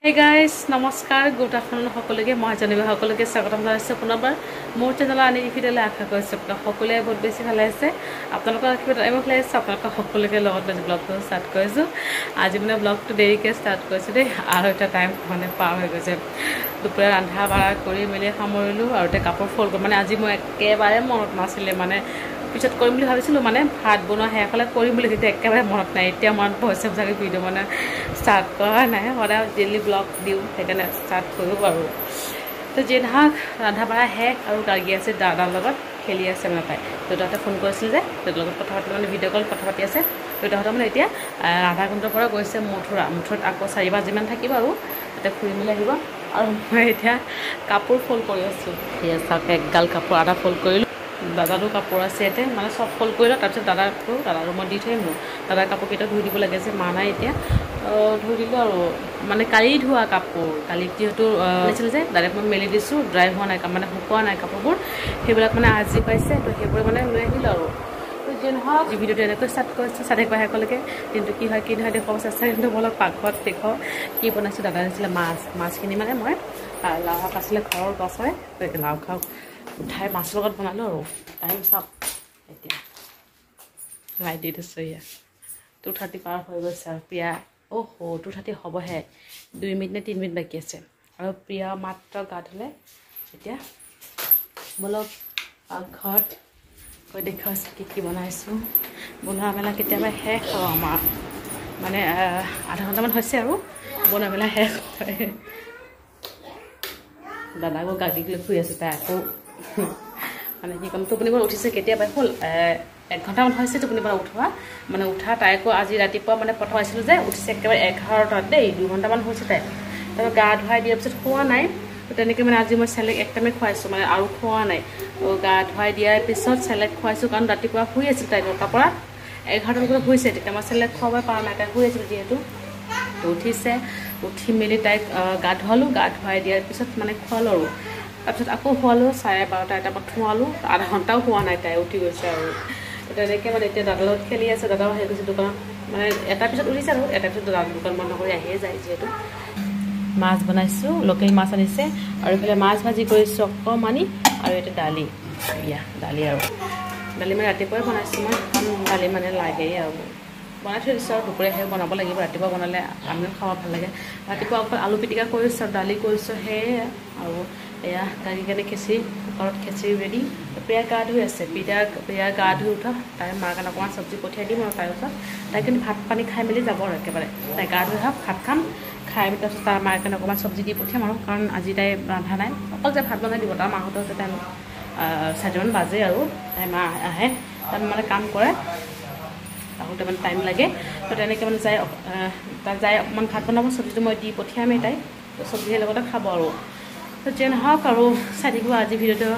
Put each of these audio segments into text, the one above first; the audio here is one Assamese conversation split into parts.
Hey guys, নমস্কাৰ গুড আফটাৰনুন সকলোকে মই জানিবা সকলোকে স্বাগতম জনাইছো পুনৰবাৰ মোৰ চেনেল আনি ভিডিঅ'লৈ আশা কৰিছো সকলোৱে বহুত বেছি ভাল আছে আপোনালোকৰ আশীৰ্বাদ আমি ভালে আছে আপোনালোকৰ সকলোকে লগত লৈ ব্লগটো ষ্টাৰ্ট কৰিছো আজি মানে ব্লগটো দেৰিকৈ ষ্টাৰ্ট কৰিছো দেই আৰু এটা টাইম মানে পাৰ হৈ গৈছে দুপৰীয়া ৰন্ধা বঢ়া কৰি মেলি সামৰিলো আৰু এটা কাপোৰ ফল্ড কৰি মানে আজি মই একেবাৰে মনত নাছিলে মানে পিছত কৰিম বুলি ভাবিছিলো মানে ভাত বনোৱা হেফালে কৰিম বুলি কিন্তু একেবাৰে মনত নাই এতিয়া মনত পইচা জাগে ভিডিঅ' মানে ষ্টাৰ্ট কৰা নাই সদায় ডেইলি ব্লগ দিওঁ সেইকাৰণে ষ্টাৰ্ট কৰিব আৰু তো যি নহওক ৰন্ধা বঢ়া শেষ আৰু গাৰ্গী আছে দাদাৰ লগত খেলি আছে মানে তাই দেউতাহঁতে ফোন কৰিছিল যে দেউতাৰ লগত কথা পাতি মানে ভিডিঅ' কল কথা পাতি আছে দেউতাহঁতে মানে এতিয়া ৰাধাকুণ্ডৰ পৰা গৈছে মথুৰাত আকৌ 4 বাজিমান থাকিব আৰু তাতে ফুৰি মেলি আহিব আৰু মই এতিয়া কাপোৰ ফল্ড কৰি আছোঁ সেয়া চাওক একগাল কাপোৰ আধা ফল্ড কৰিলোঁ দাদাৰো কাপোৰ আছে ইয়াতে মানে চব ফল্ড কৰিলোঁ তাৰপিছত দাদাৰ ৰুমত দি থৈ আহিলোঁ দাদাৰ কাপোৰকেইটা ধুই দিব লাগে যে মা নাই এতিয়া ধুই দিলোঁ আৰু মানে কালি ধোৱা কাপোৰ কালি যিহেতু আছিলে যে ডাইৰেক্ট মই মেলি দিছোঁ ড্ৰাই হোৱা নাই মানে শুকোৱা নাই কাপোৰবোৰ সেইবিলাক মানে আজি পাইছে তো সেইবোৰ মানে লৈ আহিলোঁ আৰু যি নহওক ভিডিঅ'টো এনেকৈ ষ্টাৰ্ট কৰিছোঁ চাই থাকিব শেষলৈকে কিন্তু কি হয় দেখুৱাব চেষ্টা কিন্তু মই অলপ পাকঘৰত দেখুৱাওঁ কি বনাইছোঁ দাদা আনিছিলে মাছখিনি মানে মই লাও শাক আছিলে ঘৰৰ গছৰে লাও শাক উঠাই মাছৰ লগত বনালোঁ আৰু টাইম চাওক এতিয়া লাইট দি দিছোঁ এয়া 2:30 পাৰ হৈ গৈছে আৰু প্ৰিয়া 2:30 হ'বহে 2 মিনিট নে 3 মিনিট বাকী আছে আৰু প্ৰিয়া মাত্ৰ গা ধুলে এতিয়া বলক ঘৰত কৈ দেখুৱাইছোঁ কি বনাইছোঁ বনোৱা মেলা কেতিয়াবা শেষ হ'ব আমাৰ মানে আধা ঘণ্টামান হৈছে আৰু বনোৱা মেলা শেষ হয় দাদাকো গাৰ্গীক লৈ শুই আছে তাই আকৌ মানে কি ক'ম টোপনিৰ পৰা উঠিছে কেতিয়াবা হ'ল 1 ঘণ্টামান হৈছে টোপনিৰ পৰা মানে উঠা তাইকো আজি ৰাতিপুৱা মানে পঠাইছিলোঁ যে উঠিছে একেবাৰে 11টাত দেই 2 ঘণ্টামান হৈছে তাই তাৰপৰা গা ধুৱাই দিয়াৰ পিছত খোৱা নাই তেনেকৈ মানে আজি মই চেলেক এক টাইমে খুৱাইছোঁ মানে আৰু খোৱা নাই গা ধুৱাই দিয়াৰ পিছত চেলেক খুৱাইছোঁ কাৰণ ৰাতিপুৱা শুই আছিল তাই 9টাৰ পৰা 11টাৰ বজাত শুইছে তেতিয়া মই চেলেক খুৱাব পৰা নাই তাই শুই আছিল যিহেতু উঠিছে উঠি মেলি তাইক গা ধুৱালোঁ গা ধুৱাই দিয়াৰ পিছত মানে খোৱালোঁ আৰু তাৰপিছত আকৌ শুৱালোঁ 12:30 এটামান খোৱালোঁ আধা ঘণ্টাও হোৱা নাই তাই উঠি গৈছে আৰু তেনেকৈ মানে এতিয়া দাদাৰ লগত খেলি আছে দাদাও আহি গৈছে দোকানত মানে এটাৰ পিছত উঠিছে আৰু এটাৰ পিছত দাদা দোকান বন্ধ কৰি আহিয়ে যায় যিহেতু মাছ বনাইছোঁ লোকেল মাছ আনিছে আৰু এইফালে মাছ ভাজি কৰিছোঁ অকণমানি আৰু এটা দালি দালি মানে ৰাতিপুৱাই বনাইছোঁ মই কাৰণ দালি মানে লাগেই আৰু বনাই থৈ দিছোঁ আৰু দুপৰীয়া সেই বনাব লাগিব ৰাতিপুৱা বনালে আমিও খাব ভাল লাগে ৰাতিপুৱা অকল আলু পিটিকা কৰিছোঁ আৰু দালি কৰিছোঁ সেয়ে আৰু এয়া গাড়ী কাৰণে খিচিৰি কুকাৰত খিচিৰি ৰেডি প্ৰিয়া গা ধুই আছে প্ৰিয়া গা ধুই উঠা তাই মাৰ কাৰণে অকণমান চব্জি পঠিয়াই দিম আৰু তাইৰ ওচৰত তাই কিন্তু ভাত পানী খাই মেলি যাব আৰু একেবাৰে তাই গা ধুই আহক ভাত খাম খাই মেলি তাৰপিছত তাৰ মাৰ কাৰণে অকণমান চব্জি দি পঠিয়াম আৰু কাৰণ আজি তাই ৰন্ধা নাই অকল যে ভাত বনাই দিব তাৰ মাহঁতৰ যে তাই 4টামান বাজে আৰু তাই মা আহে তাই মানে কাম কৰে আহোঁতে মানে টাইম লাগে তো তেনেকৈ মানে তাই যাই অকণমান ভাত বনাব চব্জিটো মই দি পঠিয়ামেই তাই চব্জিৰ লগতে খাব আৰু তো যে নহওক আৰু চাই থাকিব আজি ভিডিঅ'টো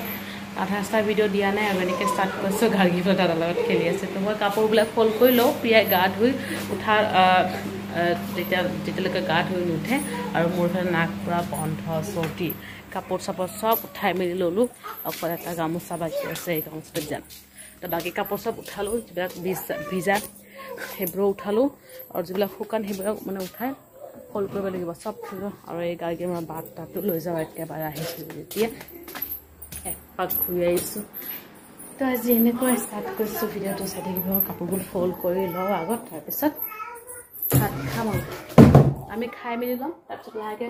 আধা ভিডিঅ' দিয়া নাই আৰু এনেকৈ ষ্টাৰ্ট কৰিছোঁ গাৰ্গী দাদাৰ লগত খেলি আছে তো মই কাপোৰবিলাক ফল্ড কৰি লওঁ প্ৰিয়াই গা ধুই উঠাৰ যেতিয়ালৈকে গা ধুই নুঠে আৰু মোৰ ফালে নাক পুৰা বন্ধ চৰ্দি কাপোৰ চাপোৰ চব উঠাই মেলি ল'লোঁ অকল এটা গামোচা বাকী আছে এই গামোচাটো যাম তো বাকী কাপোৰ চব উঠালোঁ যিবিলাক ভিজা সেইবোৰো উঠালোঁ আৰু যিবিলাক শুকান সেইবিলাক মানে উঠাই ফল্ড কৰিব লাগিব চব আৰু এই গাৰ্গী মই বাটটো লৈ যাওঁ একেবাৰে আহিছোঁ যেতিয়া একপাক ঘূৰি আহিছোঁ তো আজি এনেকৈ ষ্টাৰ্ট কৰিছোঁ ভিডিঅ'টো চাই থাকিব কাপোৰবোৰ ফল্ড কৰি লওঁ আগত তাৰপিছত ভাত খাম আৰু আমি খাই মেলি ল'ম তাৰপিছত লাহেকৈ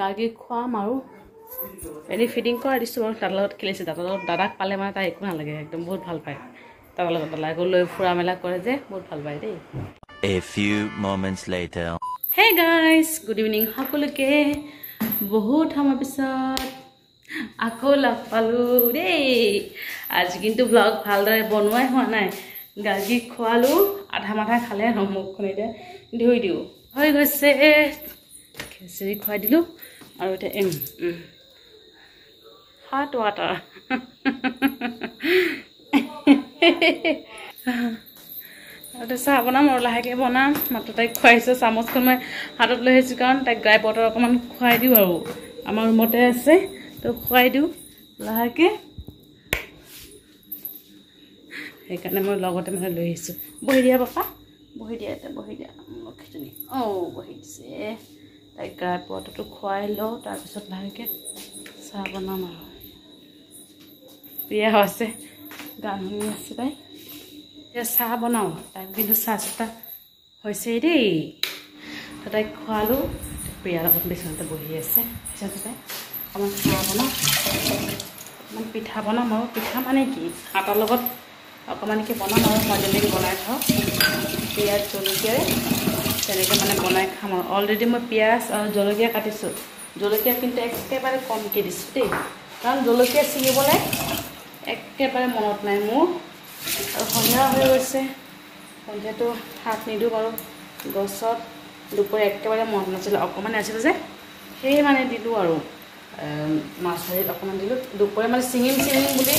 গাৰ্গীক খুৱাম আৰু এনেই ফিডিং কৰাই দিছোঁ বাৰু দাদাৰ লগত খেলিছে দাদাক পালে মানে তাই একো নালাগে একদম বহুত ভাল পায় দাদাৰ লগত দাদাকো লৈ ফুৰা মেলা কৰে যে বহুত ভাল পায় দেই A few moments later. Hey guys, good evening সকলোকে বহুত সময় পিছত আকৌ লগ পালোঁ দেই আজি কিন্তু ব্লগ ভালদৰে বনোৱাই হোৱা নাই গাৰ্গীক খোৱালোঁ আধা মাথা খালে মুখখন এতিয়া ধুই দিওঁ হৈ গৈছে খিচিৰি খুৱাই দিলোঁ আৰু এতিয়া hot water আৰু চাহ বনাম আৰু লাহেকৈ বনাম মাত্ৰ তাইক খুৱাইছোঁ চামুচখন মই হাতত লৈ আহিছোঁ কাৰণ তাইক গাই পটৰ অকণমান খুৱাই দিওঁ আৰু আমাৰ ৰুমতে আছে তো খুৱাই দিওঁ লাহেকৈ সেইকাৰণে মই লগতে মানে লৈ আহিছোঁ বহি দিয়া পাপা বহি দিয়া এতিয়া বহি দিয়া লক্ষীজনী বহি দিছে তাইক গা পটটো খুৱাই লওঁ তাৰপিছত লাহেকৈ চাহ বনাম আৰু বিয়া হৈছে গান শুনি আছে তাই এতিয়া চাহ বনাওঁ তাইক কিন্তু চাহ চাহ হৈছেই দেই তাইক খোৱালোঁ প্ৰিয়াৰ লগত বিচনাতে বহি আছে পিছতে তাই অকণমান চাহ বনাওঁ অকণমান পিঠা বনাম আৰু পিঠা মানে কি আটাৰ লগত অকণমানকৈ বনাম আৰু মই যেনেকৈ বনাই খাওঁ পিঁয়াজ জলকীয়াৰে তেনেকৈ মানে বনাই খাম আৰু অলৰেডি মই পিঁয়াজ আৰু জলকীয়া কাটিছোঁ জলকীয়া কিন্তু একেবাৰে কমকৈ দিছোঁ দেই কাৰণ জলকীয়া ছিঙিবলৈ একেবাৰে মনত নাই মোৰ আৰু সন্ধিয়া হৈ গৈছে সন্ধিয়াটো হাত নিদিওঁ বাৰু গছত দুপৰীয়া একেবাৰে মনত নাছিলে অকণমান আছিলে যে সেয়ে মানে দিলোঁ আৰু মাছ ভাজিত অকণমান দিলোঁ দুপৰীয়া মানে চিঙিম বুলি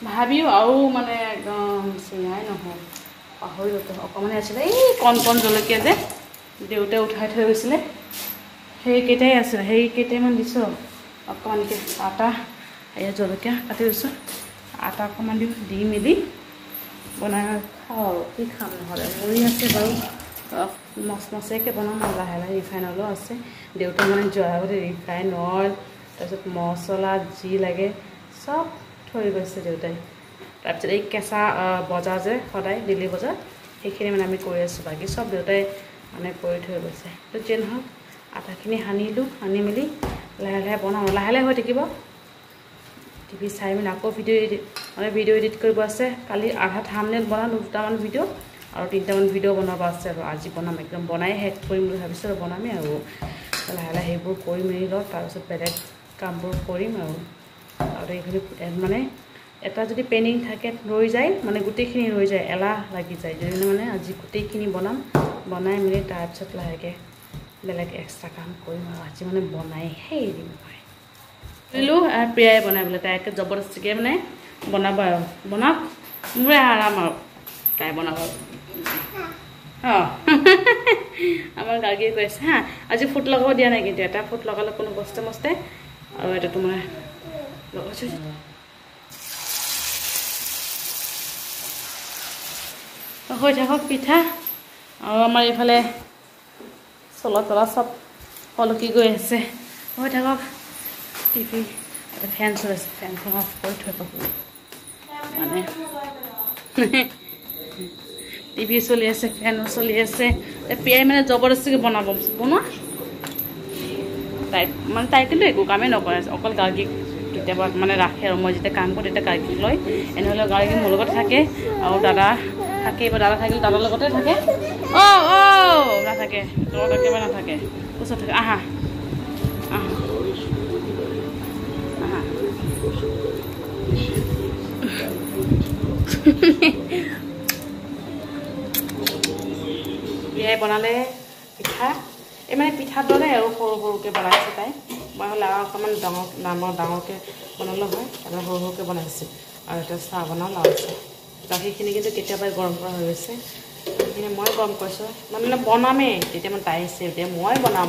ভাবিও আৰু মানে একদম চিঙাই নহ'ল পাহৰিলোঁ অকণমানে আছিলে এই কণ জলকীয়া যে দেউতাই উঠাই থৈ গৈছিলে সেইকেইটাই আছিলে সেইকেইটাইমান দিছোঁ অকণমানকৈ আটা এয়া জলকীয়া কাটি দিছোঁ আটা অকণমান দি মেলি বনাই খাওঁ আৰু কি খাম নহ'লে মুড়ি আছে বাৰু মচমচীয়াকৈ বনাম আৰু লাহে লাহে ৰিফাইন অইলো আছে দেউতাই মানে যোৱাৰ আগতে ৰিফাইন অইল তাৰপিছত মছলা যি লাগে চব থৈ গৈছে দেউতাই তাৰপিছত এই কেঁচা বজাৰ যে সদায় দিল্লী বজাৰ সেইখিনি মানে আমি কৰি আছোঁ বাকী চব দেউতাই মানে কৰি থৈ গৈছে তো যিয়ে নহওক আটাখিনি সানিলোঁ সানি মেলি লাহে লাহে বনাওঁ লাহে লাহে হৈ থাকিব টিভি চাই মেলি আকৌ ভিডিঅ' এডিট কৰিব আছে কালি আধা থাম্বনেইল বনালোঁ 2টামান ভিডিঅ' আৰু 3টামান ভিডিঅ' বনাব আছে আৰু আজি বনাম একদম বনাই শেষ কৰিম বুলি ভাবিছোঁ আৰু বনামেই আৰু লাহে লাহে সেইবোৰ কৰি মেলি লওঁ তাৰপিছত বেলেগ কামবোৰ কৰিম আৰু এইখিনি মানে এটা যদি পেইণ্টিং থাকে ৰৈ যায় মানে গোটেইখিনি ৰৈ যায় এলাহ লাগি যায় যদি মানে আজি গোটেইখিনি বনাই মেলি তাৰপিছত লাহেকৈ বেলেগ এক্সট্ৰা কাম কৰিম আৰু আজি মানে বনাইহে এৰিম মই কৰিলোঁ আৰু প্ৰিয়াই বনাই বোলে তাই একে জবৰদস্তিকৈ মানে বনাব আৰু বনাওক মোৰে আৰাম আৰু তাই বনাব অঁ আমাৰ গাৰ্গীয়ে কৈ আছে হা আজি ফুট লগাব দিয়া নাই কিন্তু এটা ফুট লগালে কোনো বস্তে মস্তে আৰু এইটো মানে লগাইছোঁ হৈ থাকক পিঠা আৰু আমাৰ এইফালে চলা তলা চব সলকি গৈ আছে হৈ থাকক টিভি ফেন চলাইছে ফেনখন অফ কৰি থৈ পাব মানে টিভি চলি আছে ফেনো চলি আছে প্ৰিয়াই মানে জবৰদস্তিকৈ বনোৱা তাই কিন্তু একো কামেই নকৰে অকল গাৰ্গীক কেতিয়াবা মানে ৰাখে আৰু মই যেতিয়া কাম কৰোঁ তেতিয়া গাৰ্গীক লয় এনেহ'লে গাৰ্গী মোৰ লগত থাকে আৰু দাদা থাকে বা দাদা থাকিলে দাদাৰ লগতে থাকে নাথাকে লগত একেবাৰে নাথাকে ওচৰত থাকে আহা বিয়াই বনালে পিঠা এই মানে পিঠা দৰে আৰু সৰু সৰুকৈ বনাইছে তাই মই হ'লে আৰু অকণমান ডাঙৰকৈ বনালোঁ হয় তাৰমানে সৰু সৰুকৈ বনাইছে আৰু এতিয়া চাহ বনাওঁ লাওছে গাখীৰখিনি কিন্তু কেতিয়াবাই গৰম কৰা হৈ গৈছে সেইখিনি মই গৰম কৰিছোঁ মানে বনামেই তেতিয়া মানে তাই আহিছে এতিয়া মই বনাওঁ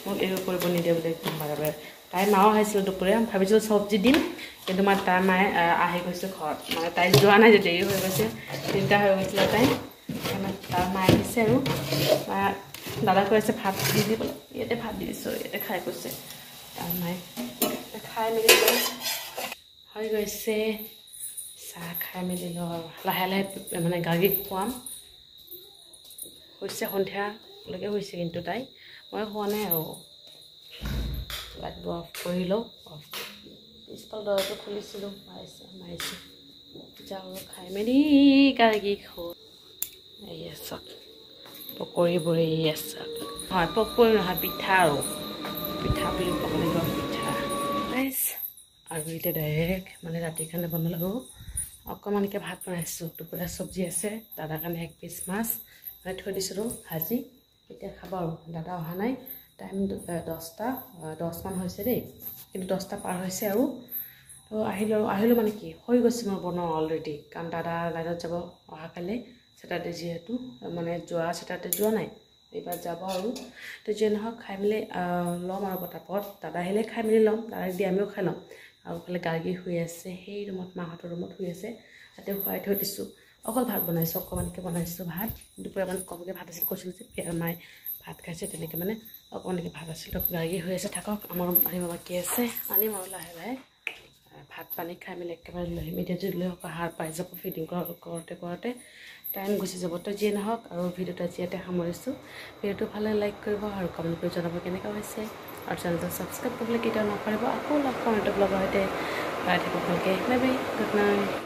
মোক এইবোৰ কৰিব নিদিয়ে বুলি একদম বাৰে বাৰে তাই মাও আহিছিলোঁ দুপৰীয়া ভাবিছিলোঁ চব্জি দিম কিন্তু মানে তাই মায়ে আহি গৈছে ঘৰত মানে তাই যোৱা নাই যে দেৰি হৈ গৈছে 3টা হৈ গৈছিলে তাই তাৰ মায়ে আহিছে আৰু দাদা কৈ আছে ভাত দি দিবলৈ ইয়াতে ভাত দি দিছোঁ ইয়াতে খাই গৈছে তাৰ মায়ে খাই মেলি হৈ গৈছে চাহ খাই মেলি লওঁ আৰু লাহে লাহে মানে গাৰ্গীক খুৱাম হৈছে সন্ধিয়ালৈকে হৈছে কিন্তু তাই মই খোৱা নাই আৰু লাইটটো অফ কৰি লওঁ পিছফাল দৰজাটো খুলিছিলোঁ মাৰিছোঁ যাওঁ খাই মেলি গাৰ্গী খোৱা এয়া চাওক পকৰীবোৰ এয়া চাওক হয় পকৰী নহয় পিঠা আৰু পিঠা বুলি ক'ব লাগিব পিঠা আৰু এতিয়া ডাইৰেক্ট মানে ৰাতিৰ কাৰণে বনালোঁ অকণমানকৈ ভাত বনাইছোঁ দুপৰীয়া চব্জি আছে দাদাৰ কাৰণে 1 পিচ মাছ মানে থৈ দিছিলোঁ ভাজি এতিয়া খাব আৰু দাদা অহা নাই টাইম 10মান হৈছে দেই কিন্তু 10টা পাৰ হৈছে আৰু তো আহিলোঁ মানে কি হৈ গৈছে মই বনোৱা অলৰেডি কাৰণ দাদা লাইনত যাব অহাকালি ছেটাৰডে যিহেতু মানে ছেটাৰডে যোৱা নাই এইবাৰ যাব আৰু তো যিয়ে নহওক খাই মেলি ল'ম আৰু পটাপট দাদা আহিলে খাই মেলি ল'ম দাদাক দি আমিও খাই ল'ম আৰু ফালে গাৰ্গী শুই আছে সেই ৰুমত মাহঁতৰ ৰুমত শুই আছে তাতে খুৱাই থৈ দিছোঁ অকল ভাত বনাইছোঁ অকণমানকৈ বনাইছোঁ ভাত দুপৰীয়া মানে কমকৈ ভাত আছিল কৈছিলোঁ যে মায়ে ভাত খাইছে তেনেকৈ মানে অকণমানকৈ ভাত আছিল গাড়ী হৈ আছে থাকক আমাৰ আনিব বাকী আছে আনিম আৰু লাহে লাহে ভাত পানী খাই মেলি একেবাৰে লৈ আহিম এতিয়া যদি লৈ সাৰ পাই যাব ফিডিং কৰোঁতে টাইম গুচি যাব তো যিয়ে নহওক আৰু ভিডিঅ'টো আজি ইয়াতে সামৰিছোঁ ভিডিঅ'টো ভালে লাইক কৰিব আৰু কমেণ্ট কৰি জনাব কেনেকুৱা হৈছে আৰু চেনেলটো ছাবস্ক্ৰাইব কৰিবলৈ কেতিয়াও নকৰিব আকৌ লগ পাম এটা ব্লগৰ সৈতে পাই থাকক ভালকৈ বাই বাই গুড নাইট